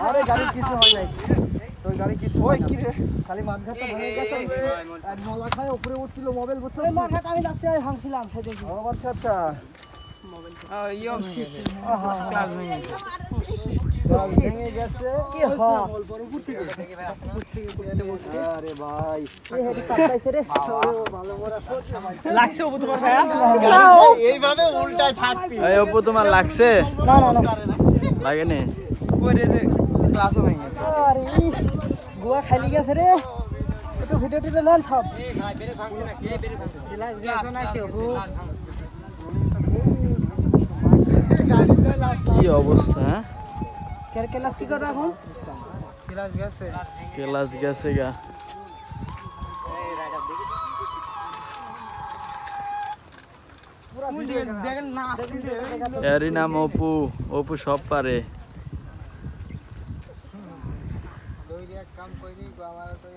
আরে গাড়ি কিছু হয় নাই তোর গাড়ি কিছু হয় কি রে খালি মাঝখানটা ভেঙে গেছে আর নলা খায় উপরে উঠছিল মোবাইল বুঝছো মাথাটা আমি লাগতে আর ভাঙছিলাম সে দেখি ও আচ্ছা আচ্ছা মোবাইল ইয়ো ক্লাস ভেঙে গেছে কি হয় উপর থেকে আরে ভাই এই হেডি কাটাইছে রে ভালো মোরা লাগছে অপু তোমার ভাইয়া এইভাবে উল্টায় থাকবি এই অপু তোমার লাগছে না না না লাগেনি ওরে রে ক্লাসও ভেঙে গেছে আরে ইস গোয়া খালি গেছে রে একটু ভিডিও টিডিও নেন সব এই ভাই বেরে ভাঙছে না কে বেরে ভাঙছে ক্লাস গেছে না কেউ কি অবস্থা হ্যাঁ কের ক্লাস কি করবে এখন ক্লাস গেছে গা এরই নাম অপু অপু সব পারে কাম কইনি আমার তো